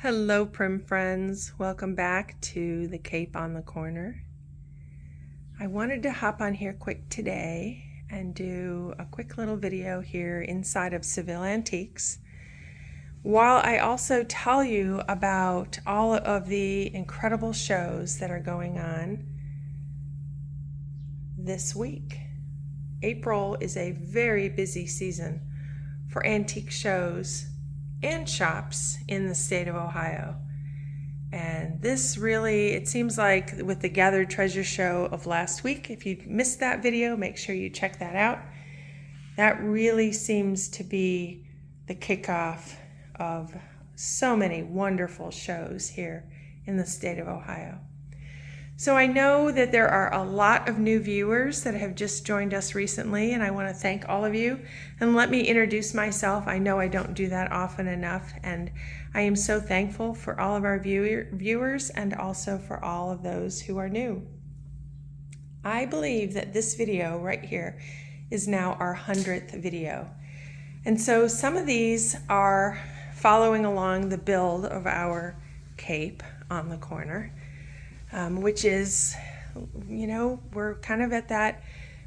Hello, Prim friends. Welcome back to the Cape on the Corner. I wanted to hop on here quick today and do a quick little video here inside of Seville Antiques, while I also tell you about all of the incredible shows that are going on this week. April is a very busy season for antique shows and shops in the state of Ohio. And this really, it seems like with the Gathered Treasure show of last week, if you missed that video, make sure you check that out. That really seems to be the kickoff of so many wonderful shows here in the state of Ohio. So I know that there are a lot of new viewers that have just joined us recently, and I want to thank all of you. And let me introduce myself. I know I don't do that often enough, and I am so thankful for all of our viewers and also for all of those who are new. I believe that this video right here is now our 100th video. And so some of these are following along the build of our Cape on the Corner. Which is, we're kind of at that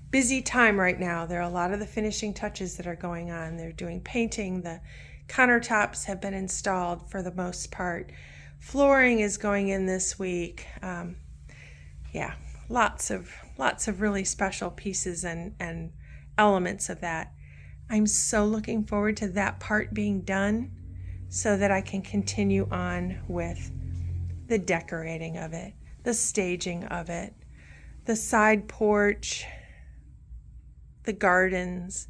busy time right now. There are a lot of the finishing touches that are going on. They're doing painting. The countertops have been installed for the most part. Flooring is going in this week. Lots of really special pieces and elements of that. I'm so looking forward to that part being done so that I can continue on with the decorating of it, the staging of it, the side porch, the gardens,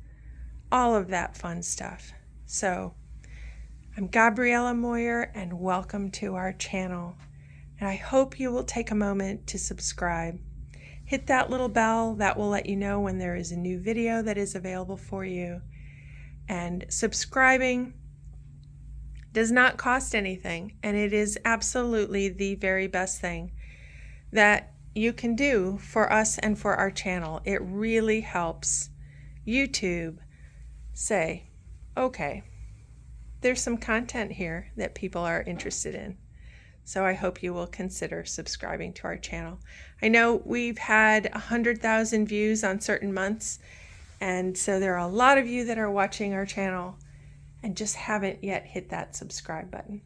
all of that fun stuff. So I'm Gabriella Moyer, and welcome to our channel. And I hope you will take a moment to subscribe. Hit that little bell that will let you know when there is a new video that is available for you. And subscribing does not cost anything, and it is absolutely the very best thing that you can do for us and for our channel. It really helps YouTube say, okay, there's some content here that people are interested in. So I hope you will consider subscribing to our channel. I know we've had 100,000 views on certain months, and so there are a lot of you that are watching our channel and just haven't yet hit that subscribe button.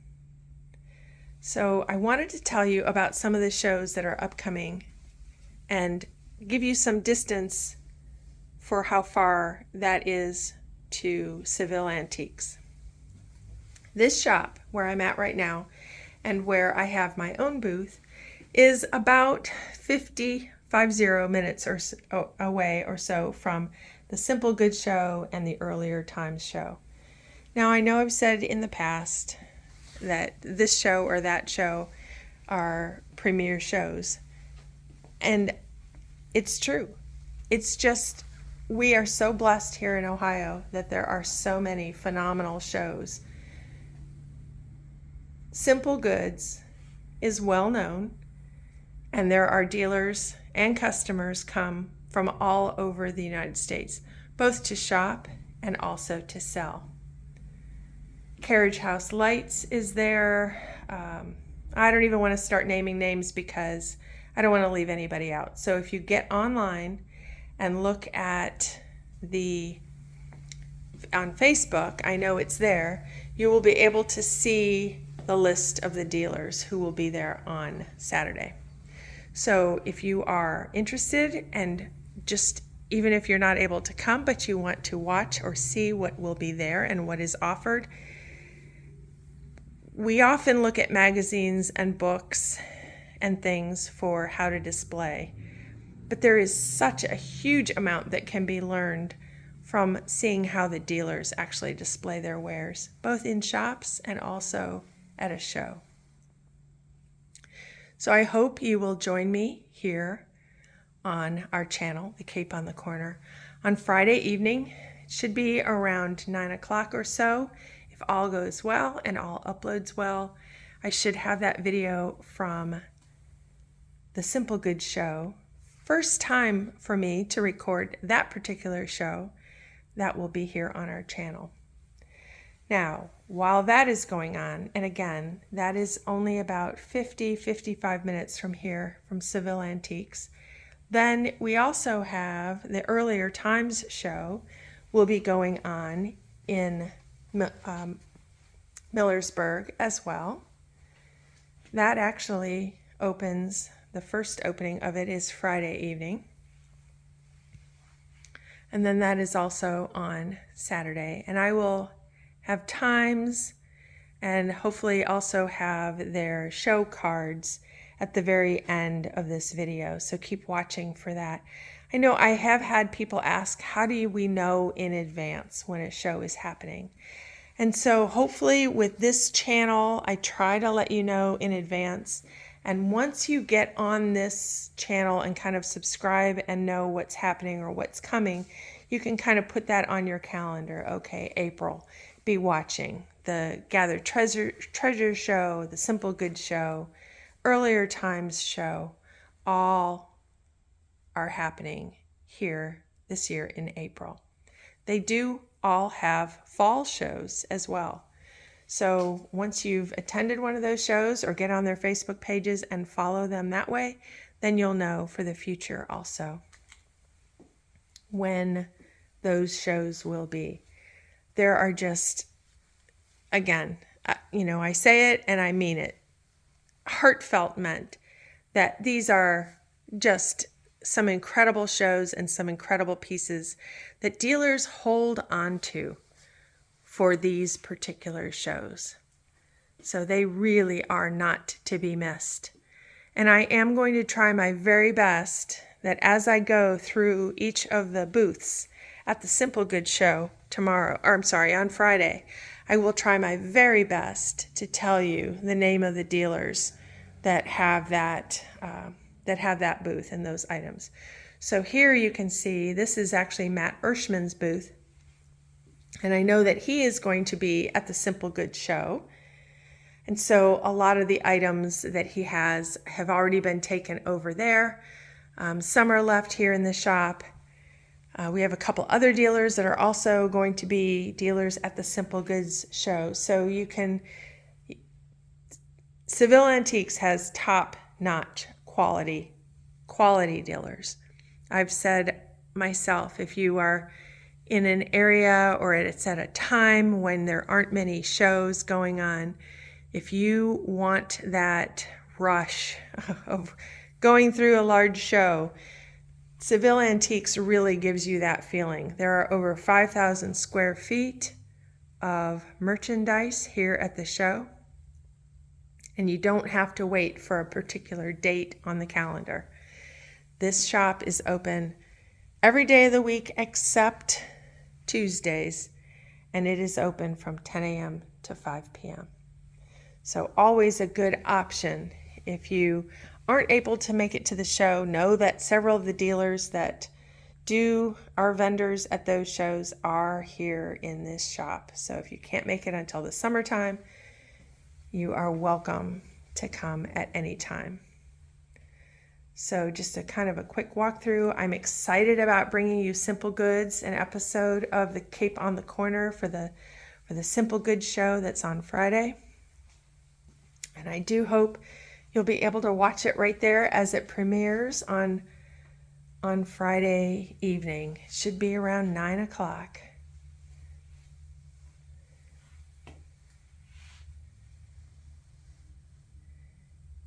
So I wanted to tell you about some of the shows that are upcoming and give you some distance for how far that is to Seville Antiques. This shop where I'm at right now and where I have my own booth is about 50 minutes or so away or so from the Simple Goods show and the Earlier Times show. Now I know I've said in the past that this show or that show are premier shows. And it's true. It's just, we are so blessed here in Ohio that there are so many phenomenal shows. Simple Goods is well known, and there are dealers and customers come from all over the United States, both to shop and also to sell. Carriage House Lights is there. I don't even want to start naming names because I don't want to leave anybody out. So if you get online and look at on Facebook, I know it's there, you will be able to see the list of the dealers who will be there on Saturday. So if you are interested, and just even if you're not able to come, but you want to watch or see what will be there and what is offered, we often look at magazines and books and things for how to display, but there is such a huge amount that can be learned from seeing how the dealers actually display their wares, both in shops and also at a show. So I hope you will join me here on our channel, The Cape on the Corner, on Friday evening. It should be around 9 o'clock or so. If all goes well and all uploads well, I should have that video from the Simple Goods show. First time for me to record that particular show that will be here on our channel. Now, while that is going on, and again, that is only about 55 minutes from here, from Seville Antiques, then we also have the Earlier Times show will be going on in Millersburg as well. That actually opens, the first opening of it is Friday evening. And then that is also on Saturday. And I will have times and hopefully also have their show cards at the very end of this video. So keep watching for that. I know I have had people ask, how do we know in advance when a show is happening? And so hopefully with this channel, I try to let you know in advance. And once you get on this channel and kind of subscribe and know what's happening or what's coming, you can kind of put that on your calendar. Okay, April, be watching the Gathered Treasure show, the Simple Good show, Earlier Times show, all are happening here this year in April. They do all have fall shows as well. So once you've attended one of those shows or get on their Facebook pages and follow them that way, then you'll know for the future also when those shows will be. There are just, again, I say it and I mean it, heartfelt meant that these are just some incredible shows and some incredible pieces that dealers hold on to for these particular shows. So they really are not to be missed. And I am going to try my very best that as I go through each of the booths at the Simple Good show on Friday, I will try my very best to tell you the name of the dealers that have that booth and those items. So here you can see, this is actually Matt Ershman's booth. And I know that he is going to be at the Simple Good show. And so a lot of the items that he has have already been taken over there. Some are left here in the shop. We have a couple other dealers that are also going to be dealers at the Simple Goods show. So Seville Antiques has top-notch quality dealers. I've said myself, if you are in an area or it's at a time when there aren't many shows going on, if you want that rush of going through a large show, Seville Antiques really gives you that feeling. There are over 5,000 square feet of merchandise here at the show, and you don't have to wait for a particular date on the calendar. This shop is open every day of the week except Tuesdays, and it is open from 10 a.m. to 5 p.m. So always a good option. If you aren't able to make it to the show, know that several of the dealers that are vendors at those shows are here in this shop. So if you can't make it until the summertime, you are welcome to come at any time. So just a kind of a quick walkthrough. I'm excited about bringing you Simple Goods, an episode of the Cape on the Corner for the Simple Goods show that's on Friday. And I do hope you'll be able to watch it right there as it premieres on Friday evening. It should be around 9 o'clock.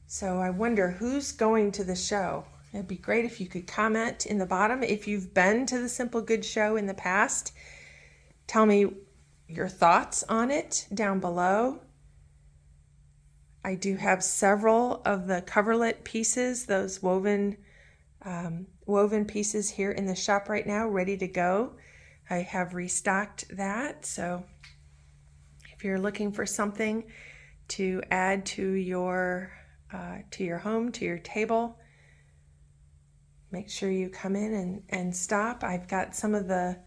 So I wonder who's going to the show. It'd be great if you could comment in the bottom if you've been to the Simple Good show in the past. Tell me your thoughts on it down below. I do have several of the coverlet pieces, those woven pieces here in the shop right now, ready to go. I have restocked that. So if you're looking for something to add to your home, to your table, make sure you come in and stop. I've got some of the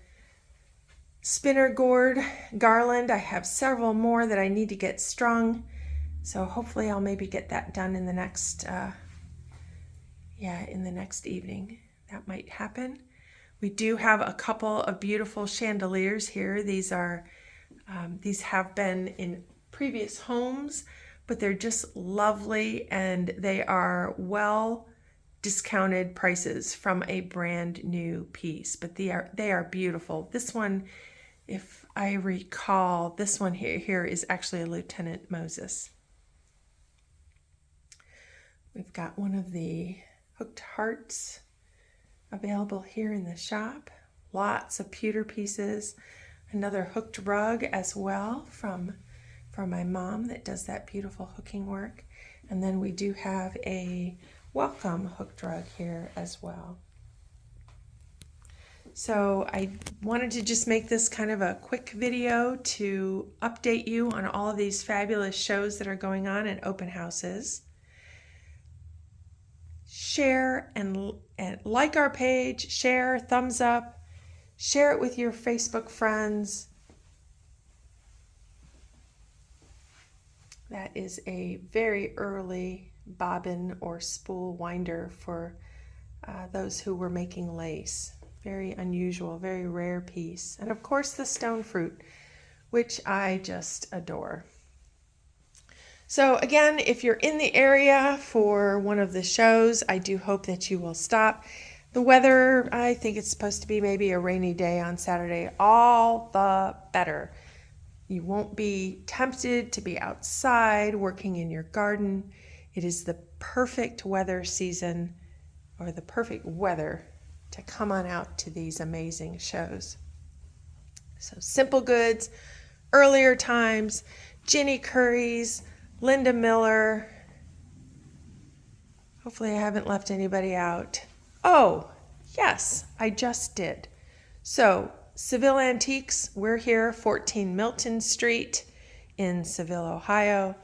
spinner gourd garland. I have several more that I need to get strung. So hopefully I'll maybe get that done in the next evening. That might happen. We do have a couple of beautiful chandeliers here. These are These have been in previous homes, but they're just lovely, and they are well discounted prices from a brand new piece, but they are beautiful. This one, if I recall, this one here is actually a Lieutenant Moses. We've got one of the hooked hearts available here in the shop. Lots of pewter pieces. Another hooked rug as well from my mom that does that beautiful hooking work. And then we do have a welcome hooked rug here as well. So I wanted to just make this kind of a quick video to update you on all of these fabulous shows that are going on and open houses. Share and like our page, share, thumbs up, share it with your Facebook friends. That is a very early bobbin or spool winder for those who were making lace. Very unusual, very rare piece. And of course the stone fruit, which I just adore. So again, if you're in the area for one of the shows, I do hope that you will stop. The weather, I think it's supposed to be maybe a rainy day on Saturday. All the better. You won't be tempted to be outside working in your garden. It is the perfect weather season, or the perfect weather, to come on out to these amazing shows. So Simple Goods, Earlier Times, Ginny Curry's, Linda Miller. Hopefully I haven't left anybody out. Oh, yes, I just did. So Seville Antiques, we're here, 14 Milton Street in Seville, Ohio.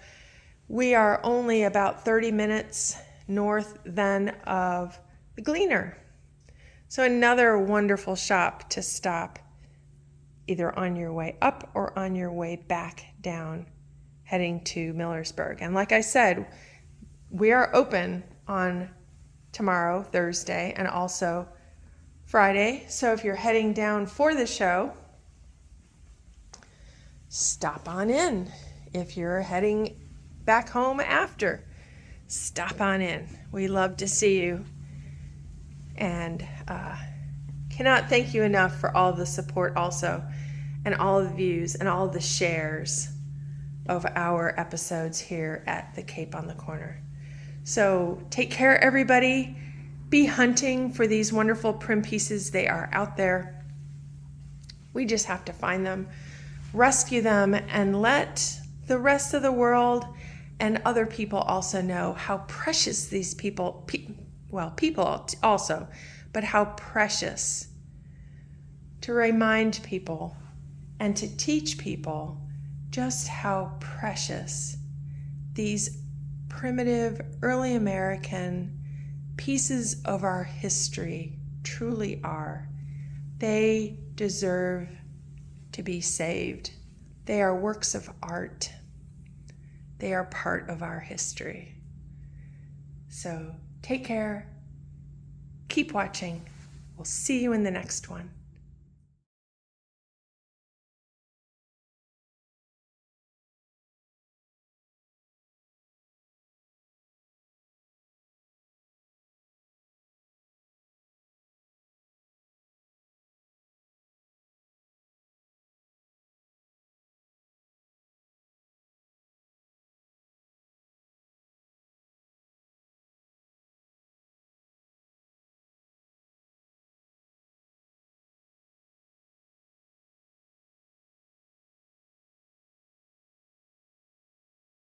We are only about 30 minutes north then of the Gleaner. So another wonderful shop to stop either on your way up or on your way back down, heading to Millersburg. And like I said, we are open on tomorrow, Thursday, and also Friday. So if you're heading down for the show, stop on in. If you're heading back home after, stop on in. We love to see you, and cannot thank you enough for all the support also, and all the views and all the shares of our episodes here at the Cape on the Corner. So take care, everybody. Be hunting for these wonderful prim pieces. They are out there. We just have to find them, rescue them, and let the rest of the world and other people also know how precious these people also, but how precious, to remind people and to teach people just how precious these primitive early American pieces of our history truly are. They deserve to be saved. They are works of art. They are part of our history. So take care. Keep watching. We'll see you in the next one.